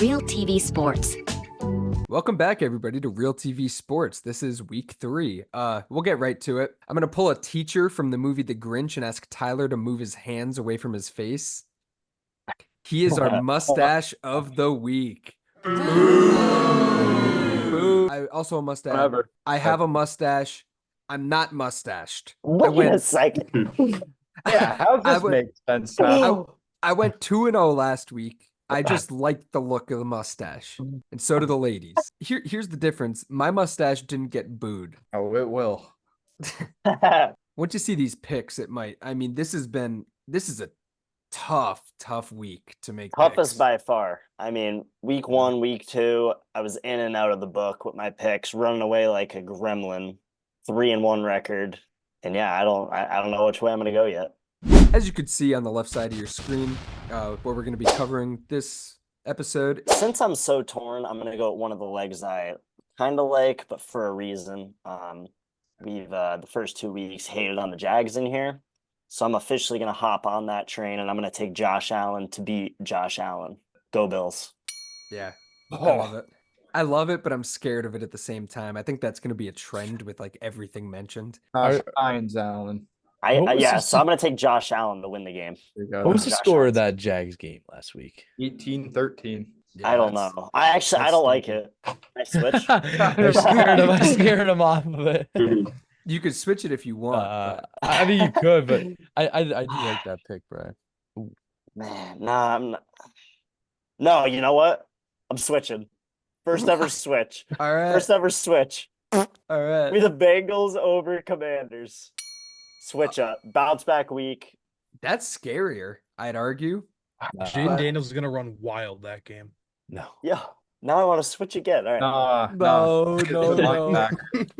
Real TV Sports. Welcome back, everybody, to Real TV Sports. This is week 3. We'll get right to it. I'm going to pull a teacher from the movie The Grinch and ask Tyler to move his hands away from his face. He is our mustache of the week. Boo. I also a mustache. Whatever. I have a mustache. I'm not mustached. Wait a second. Yeah, how does this make sense, Tom? I went 2-0 last week. I just liked the look of the mustache, and so do the ladies. Here's the difference. My mustache didn't get booed. Oh, it will. Once you see these picks, it might. I mean, this is a tough week to make Toughest picks. by far. I mean, week 1, week 2, I was in and out of the book with my picks, running away like a gremlin. 3-1 record. And yeah, I don't know which way I'm gonna go yet. As you could see on the left side of your screen, where we're going to be covering this episode. Since I'm so torn, I'm gonna go with one of the legs I kind of like, but for a reason. We've the first 2 weeks hated on the Jags in here, so I'm officially gonna hop on that train, and I'm gonna take Josh Allen to beat Josh Allen. Go Bills! Yeah, I love it. I love it, but I'm scared of it at the same time. I think that's going to be a trend with like everything mentioned. Irons Allen. So I'm gonna take Josh Allen to win the game. What was the Josh score Allen. of that Jags game last week? 18-13. Yeah, I don't that's- know. I don't like sneaky. it. I switch. I scared him off of it. You could switch it if you want. but- I mean, you could, but I do like that pick, Brian. Man, nah, I'm not. No, you know what? I'm switching. First ever switch. All right. First ever switch. All right. With the Bengals over Commanders. Switch up. Bounce back week. That's scarier, I'd argue. Jaden Daniels is gonna run wild that game. No. Yeah. Now I want to switch again. All right. No.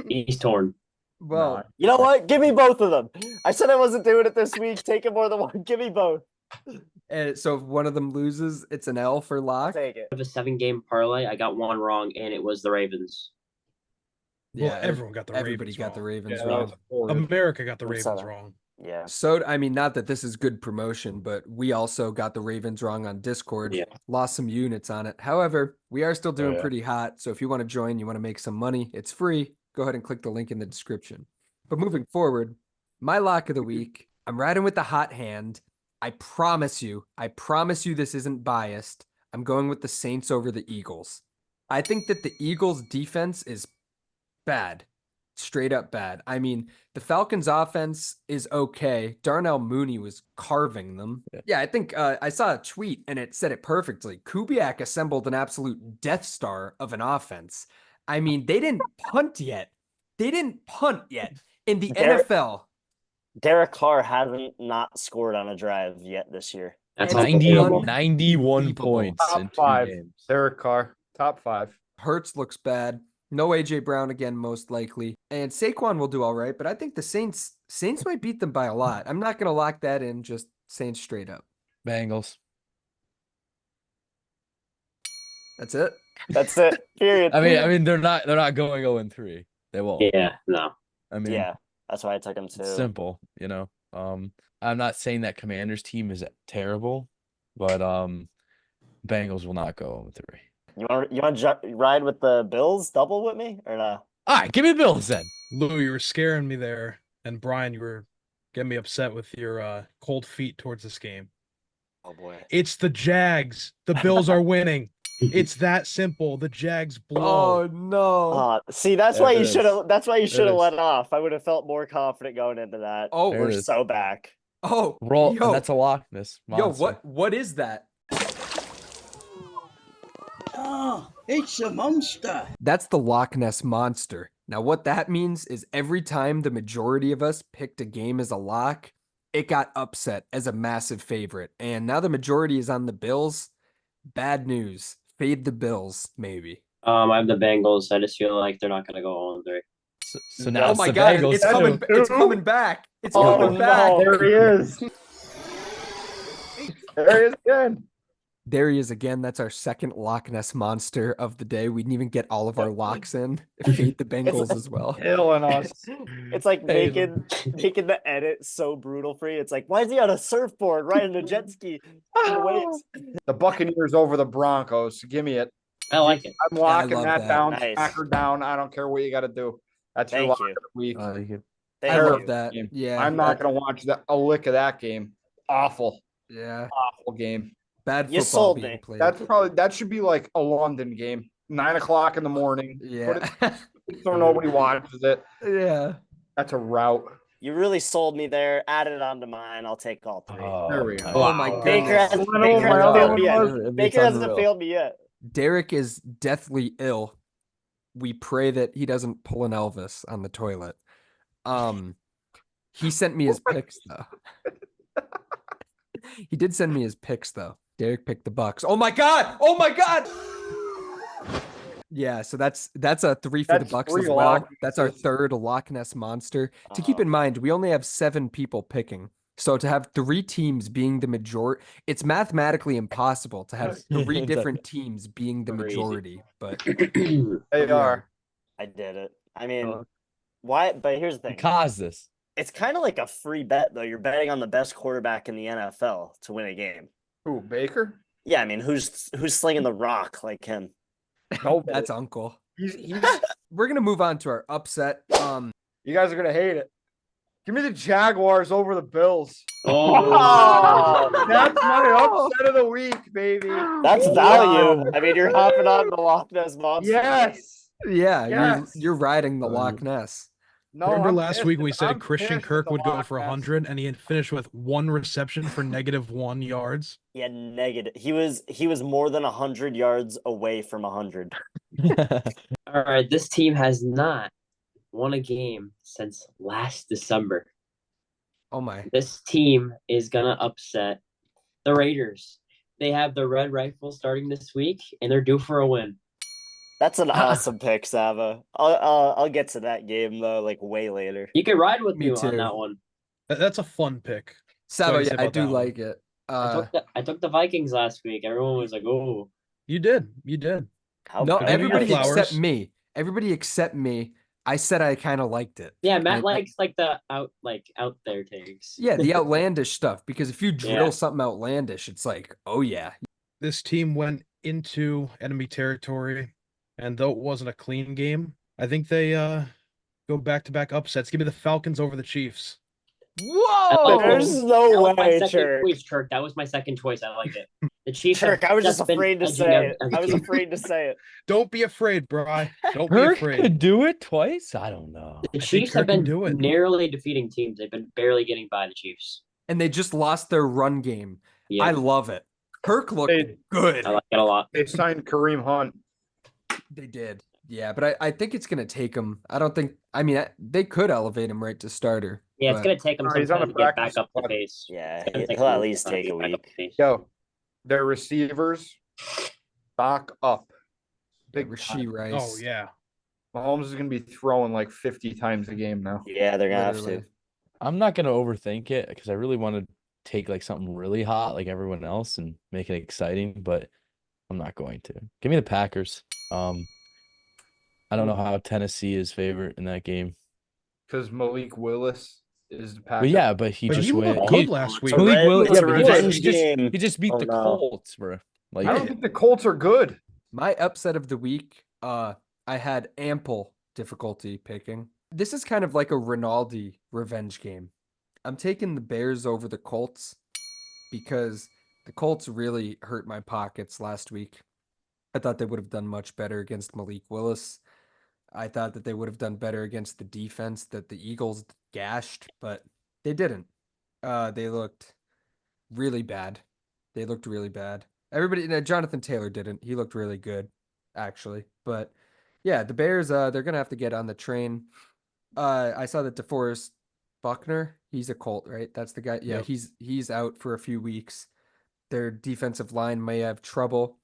He's torn. Well, You know what? Give me both of them. I said I wasn't doing it this week. Taking more than one. Give me both. so if one of them loses, it's an L for lock. Take it. I have a 7-game parlay. I got one wrong, and it was the Ravens. Well, everyone got the everybody Ravens got the wrong. Ravens Yeah, wrong. America got the What's Ravens that? wrong. Yeah. So, I mean, not that this is good promotion, but we also got the Ravens wrong on Discord. Yeah. Lost some units on it. However, we are still doing yeah. pretty hot. So if you want to join, you want to make some money, it's free. Go ahead and click the link in the description. But moving forward, my lock of the week, I'm riding with the hot hand. I promise you this isn't biased. I'm going with the Saints over the Eagles. I think that the Eagles defense is bad. Straight up bad. I mean, the Falcons offense is okay. Darnell Mooney was carving them. Yeah, I think I saw a tweet and it said it perfectly. Kubiak assembled an absolute Death Star of an offense. I mean, they didn't punt yet. In the NFL. Derek Carr hasn't not scored on a drive yet this year. That's And unbelievable. 91 Unbelievable. points in Top 2 5. games. Derek Carr. Top 5. Hurts looks bad. No AJ Brown again, most likely. And Saquon will do all right, but I think the Saints might beat them by a lot. I'm not gonna lock that in, just Saints straight up. Bengals. That's it. That's it. Period. I mean, they're not going 0-3. They won't. Yeah, no. I mean, Yeah. That's why I took him too. it's simple, you know. I'm not saying that Commanders team is terrible, but Bengals will not go 0-3. You want to ride with the Bills double with me or no? All right, give me the Bills then. Lou, you were scaring me there, and Brian, you were getting me upset with your cold feet towards this game. Oh boy. It's the Jags. The Bills are winning. It's that simple. The Jags blow. no. See, that's There why it you is. should have. That's why you should have is. let off. I would have felt more confident going into that. Oh, There We're it is. so back. Roll. Yo, That's a lock. This. yo, what is that? Oh, it's a monster. That's the Loch Ness Monster. Now, what that means is every time the majority of us picked a game as a lock, it got upset as a massive favorite. And now the majority is on the Bills. Bad news. Fade the Bills, maybe. I have the Bengals. I just feel like they're not gonna go 0-3. So now Oh it's my the God, Bengals. it's coming, too. it's coming back. It's Oh, coming back. no. There he is. There he is again. There he is again. That's our second Loch Ness monster of the day. We didn't even get all of our locks in. Fade the Bengals as well. Killing us. It's like Hey, making the edit so brutal for you. It's like, why is he on a surfboard riding a jet ski in the waves? The Buccaneers over the Broncos. Give me it. I like it. I'm locking love that that. down. Nice. Smack her down. I don't care what you got to do. That's your Thank lock you. of the week. Thank I love you. that. Game. Yeah. I'm not going to watch a lick of that game. Awful, Yeah. awful game. Bad You football sold being me. played. That should be like a London game, 9 o'clock in the morning. Put Yeah. it so nobody watches it. Yeah. That's a route. You really sold me there. Add it onto mine. I'll take all three. There we go. Oh my Wow. Baker goodness. hasn't, I know what Baker my hasn't other failed one me yet. was. Baker hasn't failed me yet. Derek is deathly ill. We pray that he doesn't pull an Elvis on the toilet. He sent me his picks though. He did send me his picks though. Derek picked the Bucks. Oh my god! Oh my god! Yeah, so that's a 3 for the That's Bucks 3 as well. Loch That's our Nesses. third Loch Ness monster. To keep in mind, we only have 7 people picking. So to have 3 teams being the majority, it's mathematically impossible to have 3 different teams being the Crazy. majority. But They we are. I did it. I mean, why? But here's the thing. Caused this. It's kind of like a free bet, though. You're betting on the best quarterback in the NFL to win a game. Who, Baker? Yeah, I mean, who's slinging the rock like him? No, That's Uncle. he's We're gonna move on to our upset. you guys are gonna hate it. Give me the Jaguars over the Bills. Oh, That's my upset of the week, baby. That's value. I mean, you're hopping on the Loch Ness monster. Yes. Yeah, Yes. you're riding the Loch Ness. No, Remember I'm last pissed. week we said I'm Christian pissed at Kirk the would go Loch for Ness. 100 and he had finished with 1 reception for -1 yards? He had negative. He was more than 100 yards away from 100. all right. This team has not won a game since last December. Oh my. This team is gonna upset the Raiders. They have the Red Rifle starting this week, and they're due for a win. That's an awesome pick, Sava. I'll get to that game though, like way later. You can ride with Me me too. on that one. That's a fun pick. Sabo, What do you yeah, say I about do that one? like it. I took the Vikings last week. Everyone was like, "Oh, You did. You did. How No, bad- give you your everybody except flowers. me. Everybody except me. I said I kind of liked it. yeah." Matt I- likes like the out there takes. Yeah, the outlandish stuff. Because if you drill Yeah. something outlandish, it's like, oh yeah. This team went into enemy territory, and though it wasn't a clean game, I think they go back-to-back upsets. Give me the Falcons over the Chiefs. Whoa! There's That no was my way, second Chirk. choice, Chirk. That was my second choice. I liked it. The Chiefs. Chirk, I was just been afraid to edging say out it. as a I was team. afraid to say it. Don't be afraid, Bri. Don't be Kirk afraid. could do it twice. I don't know. The think Chiefs have Kirk can been do it. narrowly defeating teams. They've been barely getting by the Chiefs. And they just lost their run game. Yeah, I love it. Kirk looked They- good. I like it a lot. They signed Kareem Hunt. They did. Yeah, but I think it's going to take them. I don't think, I mean, they could elevate him right to starter. Yeah, it's but- gonna take them No, some he's on time the to get back practice up the squad. pace. Yeah, It's gonna take he'll at them least time to take a get back up week. the pace. Yo, their receivers stock up. Big Rasheed time. Rice. Oh yeah. Mahomes is going to be throwing like 50 times a game now. Yeah, they're gonna have Literally. to. I'm not gonna overthink it because I really want to take like something really hot like everyone else and make it exciting, but I'm not going to. Give me the Packers. I don't know how Tennessee is favorite in that game. Because Malik Willis is the Packers. But yeah, but he But just he went. looked he- good last week. It's a Malik red- Willis, it's yeah, a but he just, revenge game. he just beat Oh, the no. Colts, bro. Like, I don't think the Colts are good. My upset of the week, I had ample difficulty picking. This is kind of like a Rinaldi revenge game. I'm taking the Bears over the Colts because the Colts really hurt my pockets last week. I thought they would have done much better against Malik Willis. I thought that they would have done better against the defense that the Eagles gashed, but they didn't. They looked really bad. They looked really bad. Everybody, Jonathan Taylor didn't. He looked really good, actually. But yeah, the Bears, they're gonna have to get on the train. I saw that DeForest Buckner, he's a Colt, right? That's the guy. Yeah, Yep. he's out for a few weeks. Their defensive line may have trouble,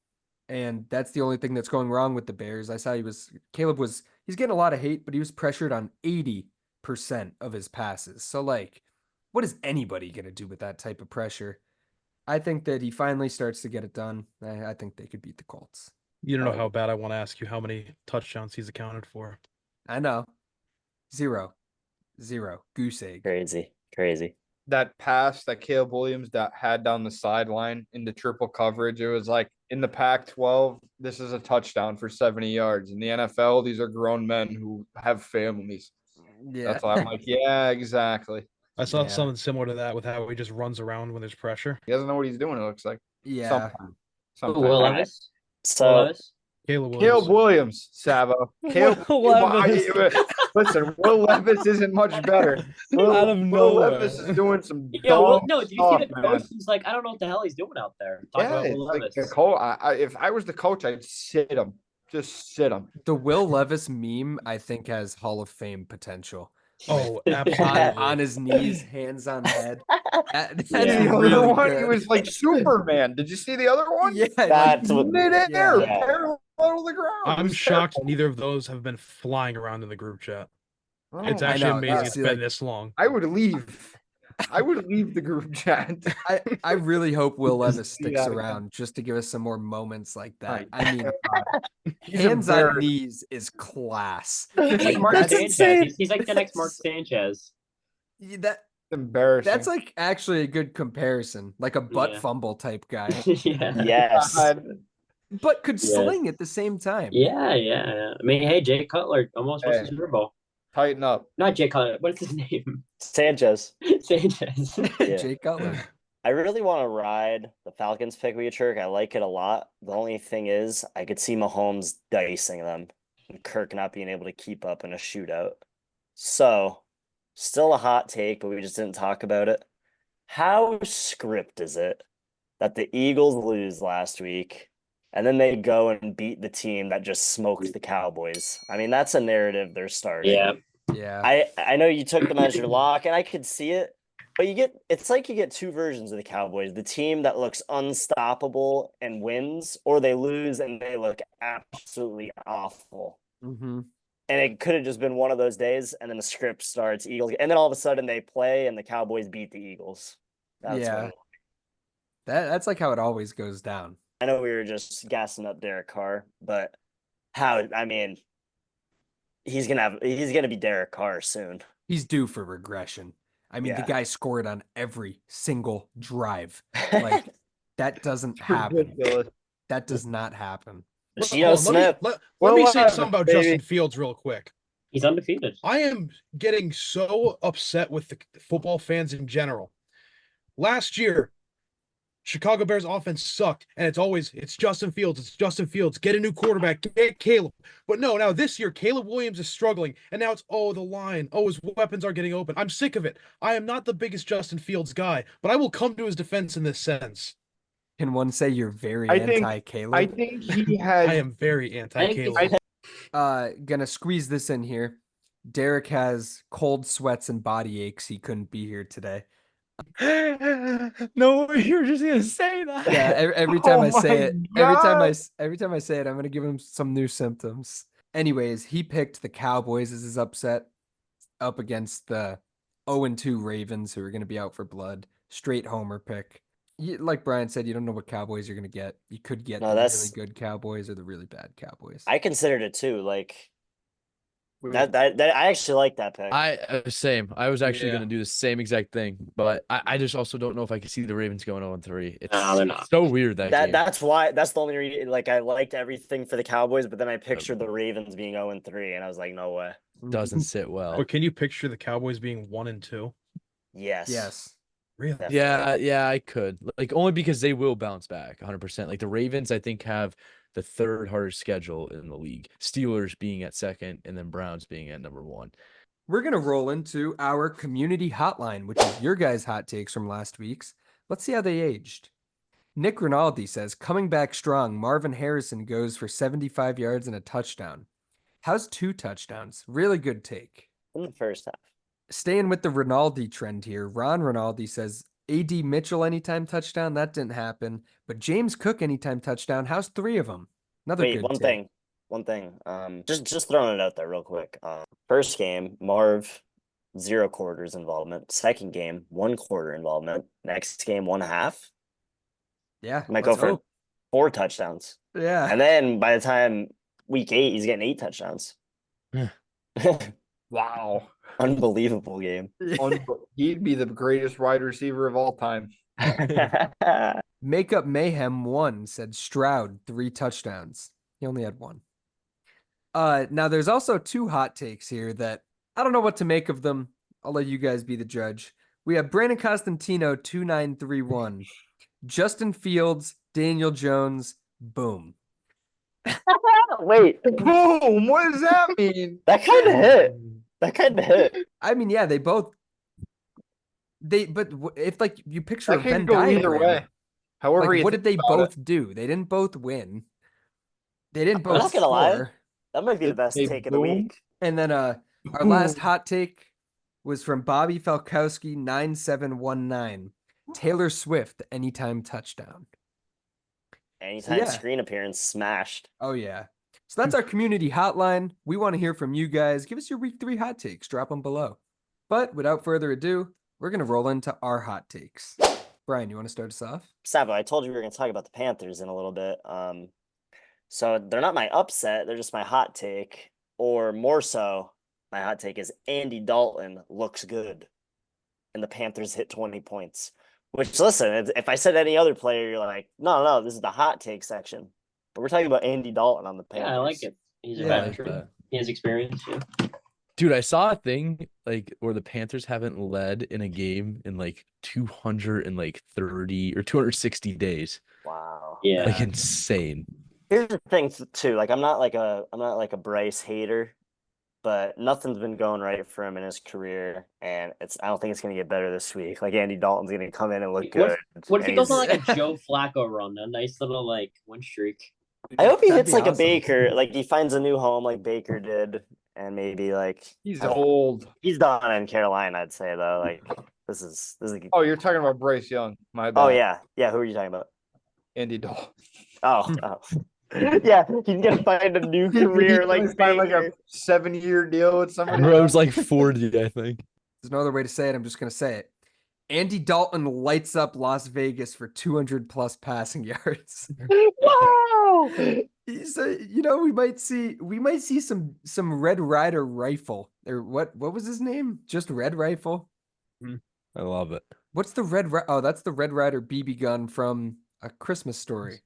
and that's the only thing that's going wrong with the Bears. I saw he's getting a lot of hate, but he was pressured on 80% of his passes. So like, what is anybody gonna do with that type of pressure? I think that he finally starts to get it done. I think they could beat the Colts. You don't know Oh. how bad I want to ask you how many touchdowns he's accounted for. I know. 0. Goose egg. Crazy. That pass that Caleb Williams had down the sideline into triple coverage, it was like in the Pac-12, this is a touchdown for 70 yards. In the NFL, these are grown men who have families. Yeah. That's why I'm like, yeah, exactly. I saw Yeah. something similar to that with how he just runs around when there's pressure. He doesn't know what he's doing, it looks like. Yeah. Sometimes. Sometimes. Will Alright. Levis. Will So Levis. Caleb Caleb Williams. Williams, Savo. Caleb Will Levis. Listen, Will Levis isn't much better. Out of Will Levis nowhere. is doing some Yeah, well, dumb no, did you stuff, see the man. coach? He's like, I don't know what the hell he's doing out there. Talking Yeah, about it's Will like Levis. the coach. If I was the coach, I'd sit him. Just sit him. The Will Levis meme, I think, has Hall of Fame potential. Oh, On absolutely. his knees, hands on head. That's Yeah. The other really one, good. he was like Superman. Did you see the other one? Yeah, That's what- Midair, yeah. parallel to the ground. It I'm was shocked terrible. neither of those have been flying around in the group chat. Oh It's my actually know, amazing God. it's see, been like- this long. I would leave. I would leave the group chat. I really hope Will Levis See sticks that again. around just to give us some more moments like that. My I mean, He's hands on embarrassed. knees is class. Like Mark That's Sanchez. insane. He's like the next Mark Sanchez. Embarrassing. That's like actually a good comparison, like a butt Yeah. fumble type guy, Yeah. Yes. but could Yeah. sling at the same time. Yeah. I mean, hey, Jay Cutler almost won the Hey. Super Bowl. Tighten up. Not Jay Cutler. What's his name? Sanchez. Sanchez. Yeah. Jake Cutler. I really want to ride the Falcons pick we Chirk. I like it a lot. The only thing is, I could see Mahomes dicing them and Kirk not being able to keep up in a shootout. So, still a hot take, but we just didn't talk about it. How script is it that the Eagles lose last week and then they go and beat the team that just smoked the Cowboys? I mean, that's a narrative they're starting. Yeah. Yeah. I know you took them as your lock, and I could see it, but it's like you get two versions of the Cowboys: the team that looks unstoppable and wins, or they lose and they look absolutely awful. Mm-hmm. And it could have just been one of those days, and then the script starts Eagles, and then all of a sudden they play and the Cowboys beat the Eagles. Yeah. when- That's like how it always goes down. I know we were just gassing up Derek Carr, but I mean, he's gonna be Derek Carr soon. He's due for regression. I mean, the Yeah. guy scored on every single drive. Like that doesn't happen. Ridiculous. That does not happen. Geno Hold on, Smith. let Well, me say Levis, something about baby. Justin Fields real quick. He's undefeated. I am getting so upset with the football fans in general. Last year, Chicago Bears offense sucked, and it's Justin Fields. Get a new quarterback, get Caleb. But no, now this year, Caleb Williams is struggling, and now it's the line. His weapons are getting open. I'm sick of it. I am not the biggest Justin Fields guy, but I will come to his defense in this sense. Can one say you're very I think- anti-Caleb? I think he has. I am very anti-Caleb. Gonna squeeze this in here. Derek has cold sweats and body aches. He couldn't be here today. No, you're just gonna say that. Yeah, every time I say my it, every God. time I say it, I'm gonna give him some new symptoms. Anyways, he picked the Cowboys as his upset up against the 0-2 Ravens, who are gonna be out for blood. Straight homer pick. Like Brian said, you don't know what Cowboys you're gonna get. You could get No, the really that's- good Cowboys or the really bad Cowboys. I considered it too. Like that I actually like that pick. Same. I was actually Yeah. gonna do the same exact thing, but I just also don't know if I can see the Ravens going 0-3. It's No, they're not. so weird that game. That's the only reason. Like I liked everything for the Cowboys, but then I pictured the Ravens being 0-3, and I was like, no way. doesn't sit well. But can you picture the Cowboys being 1-2? Yes. Yes. Really? Definitely. Yeah, I could. Like only because they will bounce back 100%. Like the Ravens, I think, have the third hardest schedule in the league. Steelers being at second, and then Browns being at number 1. We're going to roll into our community hotline, which is your guys' hot takes from last week's. Let's see how they aged. Nick Rinaldi says, coming back strong, Marvin Harrison goes for 75 yards and a touchdown. How's 2 touchdowns? Really good take. In the first half. Staying with the Rinaldi trend here, Ron Rinaldi says, A.D. Mitchell anytime touchdown? That didn't happen. But James Cook anytime touchdown? How's 3 of them? Another Wait, good one take. thing. Just throwing it out there real quick. First game, Marv, 0 quarters involvement. Second game, 1 quarter involvement. Next game, 1 half. Yeah. Might let's go for hope. 4 touchdowns. Yeah. And then by the time week 8, he's getting 8 touchdowns. Yeah. Wow. Unbelievable game. He'd be the greatest wide receiver of all time. Makeup Mayhem 1 said Stroud 3 touchdowns. He only had 1. Now there's also 2 hot takes here that I don't know what to make of them. I'll let you guys be the judge. We have Brandon Costantino 2931, Justin Fields, Daniel Jones, boom. Wait, Boom! What does that mean? that kind of hit. That kind of hit. I mean, yeah, but if like you picture That a can Venn go either diagram, way. However, like you what did think they about it. both do? They didn't both win. They didn't I'm both not gonna lie. score. That might be the Did best they take of the boom? week. And then our last hot take was from Bobby Falkowski 9719. Taylor Swift anytime touchdown. Anytime yeah. screen appearance smashed. Oh yeah. So that's our community hotline. We want to hear from you guys. Give us your week 3 hot takes. Drop them below. But without further ado, we're going to roll into our hot takes. Brian, you want to start us off? Savo, I told you we were going to talk about the Panthers in a little bit. So they're not my upset. They're just my hot take. Or more so, my hot take is Andy Dalton looks good. And the Panthers hit 20 points. Which, listen, if I said any other player, you're like, no, this is the hot take section. But we're talking about Andy Dalton on the Panthers. Yeah, I like it. He's a Yeah, I like veteran. that. He has experience. Yeah. Dude, I saw a thing like where the Panthers haven't led in a game in like 230 or 260 days. Wow. Yeah. Like insane. Here's the thing too. Like I'm not like a Bryce hater, but nothing's been going right for him in his career, and I don't think it's gonna get better this week. Like Andy Dalton's gonna come in and look good. What if he and goes on he's- like a Joe Flacco run, a nice little like win streak? I hope he That'd hits be like a awesome. Baker, like he finds a new home like Baker did, and maybe like He's old. he's done in Carolina. I'd say though, like this is. Oh, you're talking about Bryce Young. My bad. Oh yeah. Who are you talking about? Andy Dalton. Oh. Yeah, he's gonna find a new career He's like gonna sign like a Baker. 7-year deal with somebody. Bro's like 40, I think. There's no other way to say it. I'm just going to say it. Andy Dalton lights up Las Vegas for 200 plus passing yards. Wow. So, we might see some Red Rider rifle or what was his name? Just Red Rifle. I love it. What's the Oh, that's the Red Rider BB gun from A Christmas Story.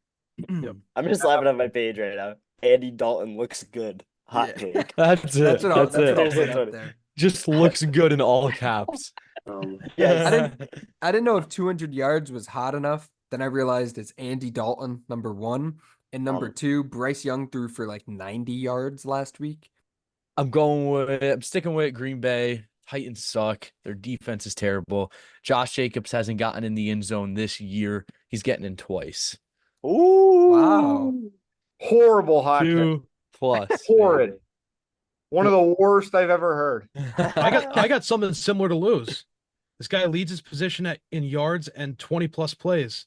I'm just laughing at my page right now. Andy Dalton looks good. Hot Yeah. take. That's it. That's what I'll That's it. put That's up it. there. Just looks good in all caps. Yes. I didn't know if 200 yards was hot enough. Then I realized it's Andy Dalton, number 1. And number 2, Bryce Young threw for like 90 yards last week. I'm sticking with Green Bay. Titans suck. Their defense is terrible. Josh Jacobs hasn't gotten in the end zone this year. He's getting in twice. Ooh. Wow. Horrible hot take. 2 plus. Horrid. One of the worst I've ever heard. I got something similar to lose. This guy leads his position in yards and 20 plus plays.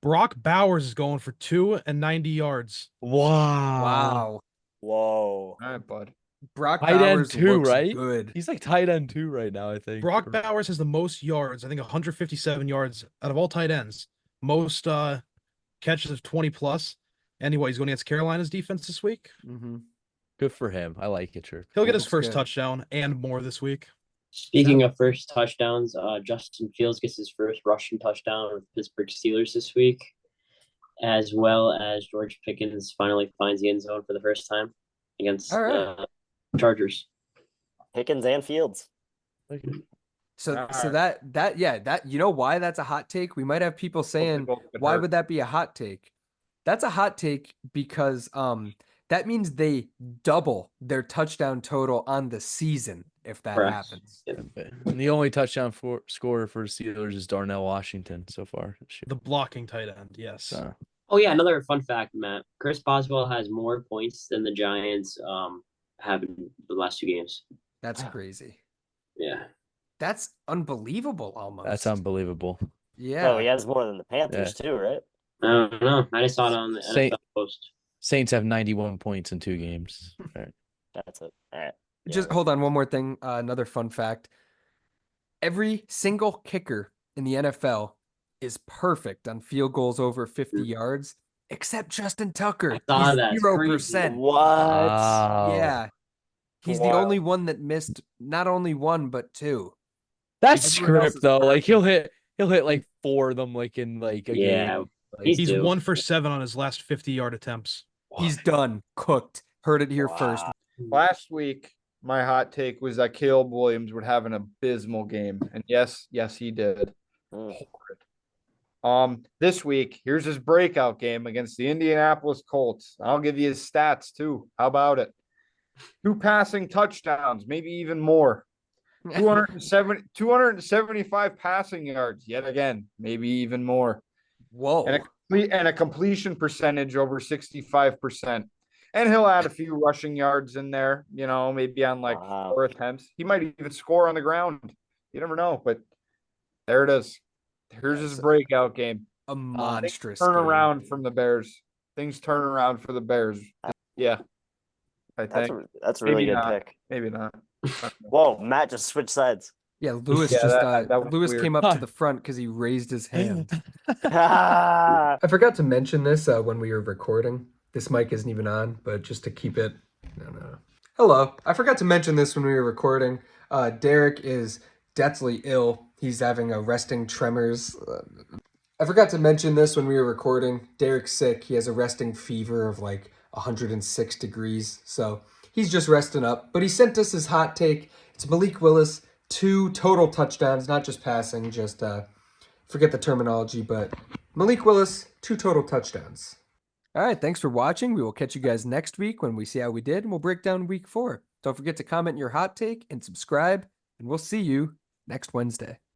Brock Bowers is going for 290 yards. Wow. Wow. Whoa. All right, bud. Brock Tight end Bowers 2, looks right? good. He's like tight end 2 right now, I think. Brock Bowers has the most yards, I think 157 yards out of all tight ends. Most catches of 20 plus. Anyway, he's going against Carolina's defense this week. Mm-hmm. Good for him. I like it, sure. He'll get He his looks first good. touchdown and more this week. Speaking of first touchdowns, Justin Fields gets his first rushing touchdown with Pittsburgh Steelers this week, as well as George Pickens finally finds the end zone for the first time against All right. Chargers. Pickens and Fields. So Alright. that you know why that's a hot take? We might have people saying, both get why hurt. would that be a hot take? That's a hot take because that means they double their touchdown total on the season if that Correct. happens. And the only touchdown scorer for the Steelers is Darnell Washington so far this year. The blocking tight end, yes. So, Oh yeah, another fun fact, Matt. Chris Boswell has more points than the Giants have in the last 2 games. That's crazy. Yeah. That's unbelievable almost. that's unbelievable. Yeah. Oh, he has more than the Panthers too, right? I don't know. I just saw it on the Saint- NFL post. Saints have 91 points in 2 games. All right. That's it. All right. Just hold on, one more thing. Another fun fact. Every single kicker in the NFL is perfect on field goals over 50 yards, except Justin Tucker. saw He's that. It's 0%. What? Yeah. He's the Wild. only one that missed not only one, but two. That's Everyone else script is though. Like perfect. he'll hit like 4 of them like in like a Yeah, game. Like, he's He's due. 1 for 7 on his last 50-yard attempts. He's done. Cooked. Heard it here first. Wow. Last week, my hot take was that Caleb Williams would have an abysmal game. And yes, he did. Mm. This week, here's his breakout game against the Indianapolis Colts. I'll give you his stats too. How about it? 2 passing touchdowns, maybe even more. 275 passing yards, yet again, maybe even more. Whoa. And a completion percentage over 65%. And he'll add a few rushing yards in there, maybe on like Wow. 4 attempts. He might even score on the ground. You never know, but there it is. Here's his breakout game. A monstrous Turn game. around from the Bears. Things turn around for the Bears. Yeah. I think. That's a really Maybe good not. pick. Maybe not. Whoa, Matt just switched sides. Yeah, Lewis Yeah, just that was Lewis weird. came up to the front because he raised his hand. Ah, I forgot to mention this when we were recording. This mic isn't even on, but just to keep it. No. Hello. I forgot to mention this when we were recording. Derek is deathly ill. He's having a resting tremors. I forgot to mention this when we were recording. Derek's sick. He has a resting fever of like 106 degrees. So he's just resting up. But he sent us his hot take. It's Malik Willis, 2 total touchdowns, not just passing, just forget the terminology, but Malik Willis, 2 total touchdowns. All right, thanks for watching. We will catch you guys next week when we see how we did, and we'll break down week 4. Don't forget to comment your hot take and subscribe, and we'll see you next Wednesday.